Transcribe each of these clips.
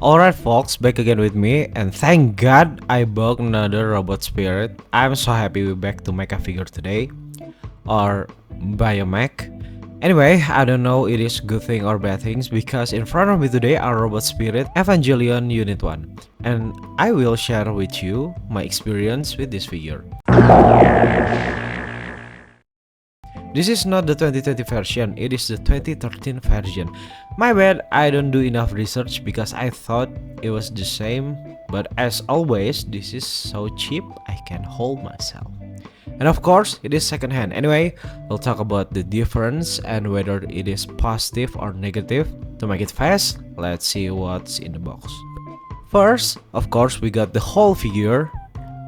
Alright folks, back again with me, and thank God I bought another robot spirit. I'm so happy we're back to Mecha Figure today, or Biomech. Anyway, I don't know it is good thing or bad things because in front of me today are robot spirit Evangelion Unit 1, and I will share with you my experience with this figure. This is not the 2020 version, it is the 2013 version. My bad, I don't do enough research because I thought it was the same, but as always, this is so cheap I can hold myself. And of course, it is secondhand. Anyway, we'll talk about the difference and whether it is positive or negative. To make it fast, let's see what's in the box. First, of course, we got the whole figure,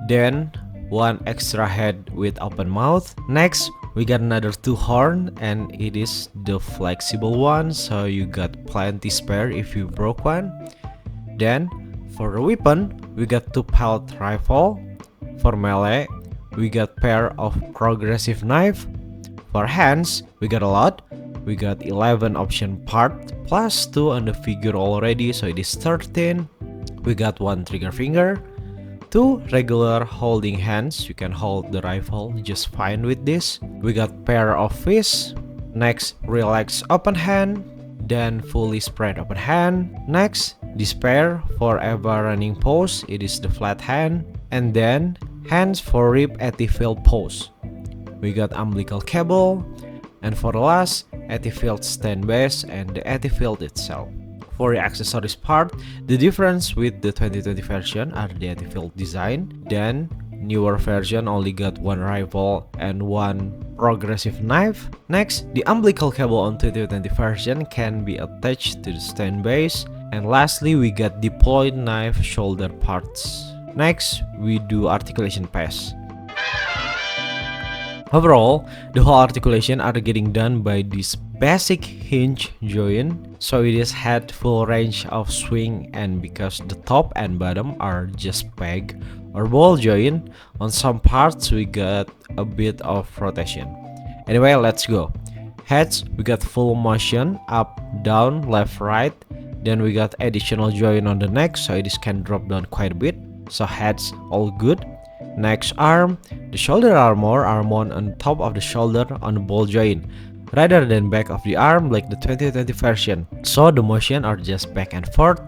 then one extra head with open mouth. Next, we got another 2 horn, and it is the flexible one, so you got plenty spare if you broke one. Then, for the weapon, we got 2 pellet rifle. For melee, we got pair of progressive knife. For hands, we got a lot. We got 11 option part plus 2 on the figure already, so it is 13. We got 1 trigger finger, 2 regular holding hands, you can hold the rifle just fine with this. We got pair of fists. Next, relaxed open hand, then fully spread open hand. Next, this pair forever running pose, it is the flat hand. And then hands for rib field pose. We got umbilical cable, and for the last, field stand base and the field itself. For the accessories part, the difference with the 2020 version are the field design. Then, newer version only got 1 rifle and 1 progressive knife. Next, the umbilical cable on 2020 version can be attached to the stand base. And lastly, we got deployed knife shoulder parts. Next, we do articulation pass. Overall, the whole articulation are getting done by this basic hinge joint, so it is had full range of swing, and because the top and bottom are just peg or ball joint, on some parts we got a bit of rotation. Anyway, let's go. Heads, we got full motion, up, down, left, right. Then we got additional joint on the neck, so it is can drop down quite a bit. So heads, all good. Next arm, the shoulder armor are mounted on top of the shoulder on the ball joint, rather than back of the arm like the 2020 version. So the motion are just back and forth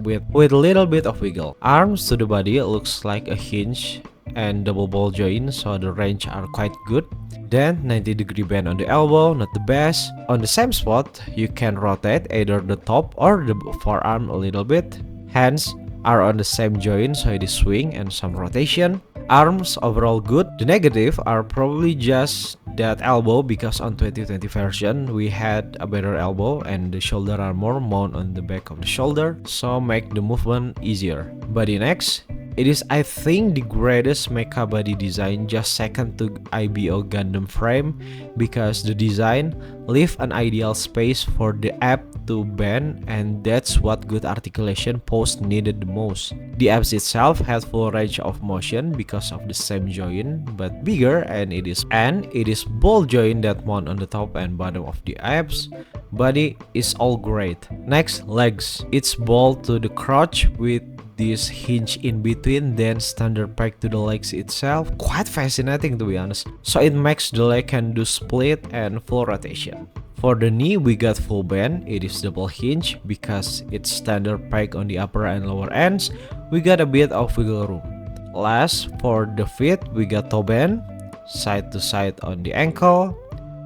with a little bit of wiggle. Arms to the body looks like a hinge and double ball joint, so the range are quite good. Then 90-degree bend on the elbow, not the best. On the same spot, you can rotate either the top or the forearm a little bit. Hands are on the same joint, so it is swing and some rotation. Arms overall good. The negative are probably just that elbow, because on 2020 version we had a better elbow and the shoulder armor mount on the back of the shoulder, so make the movement easier. Body next. It is, I think, the greatest mecha body design, just second to IBO Gundam frame, because the design leave an ideal space for the ab to bend, and that's what good articulation pose needed the most. The abs itself has full range of motion because of the same joint but bigger, and it is ball joint that mount on the top and bottom of the abs. Body is all great. Next, legs. It's ball to the crotch with this hinge in between, then standard peg to the legs itself. Quite fascinating to be honest. So it makes the leg can do split and full rotation. For the knee, we got full bend. It is double hinge because it's standard peg on the upper and lower ends. We got a bit of wiggle room. Last, for the feet, we got toe bend, side to side on the ankle.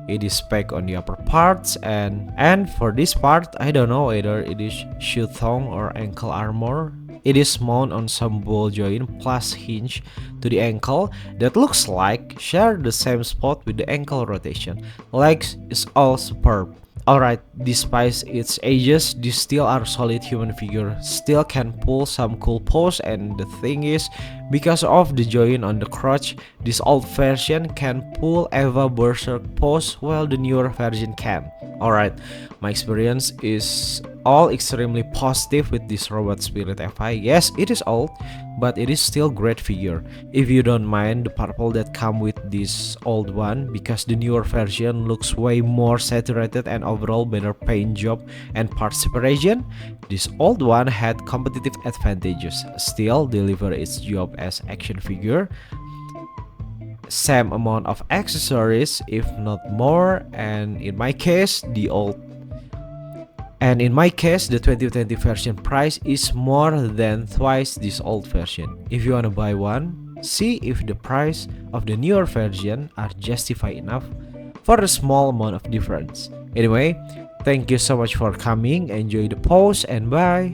It is peg on the upper parts, and for this part, I don't know either it is shoe thong or ankle armor. It is mounted on some ball joint plus hinge to the ankle that looks like share the same spot with the ankle rotation. Legs is all superb. Alright, despite its ages, these still are solid human figure, still can pull some cool pose, and the thing is, because of the joint on the crotch, this old version can pull Eva Berserk pose while the newer version can. Alright, my experience is all extremely positive with this robot spirit FI. Yes, it is old, but it is still great figure. If you don't mind the purple that come with this old one, because the newer version looks way more saturated and overall better paint job and part separation, this old one had competitive advantages, still deliver its job as action figure, same amount of accessories if not more, and in my case the 2020 version price is more than twice this old version. If you wanna buy one, see if the price of the newer version are justified enough for a small amount of difference. Anyway, thank you so much for coming, enjoy the pause and bye.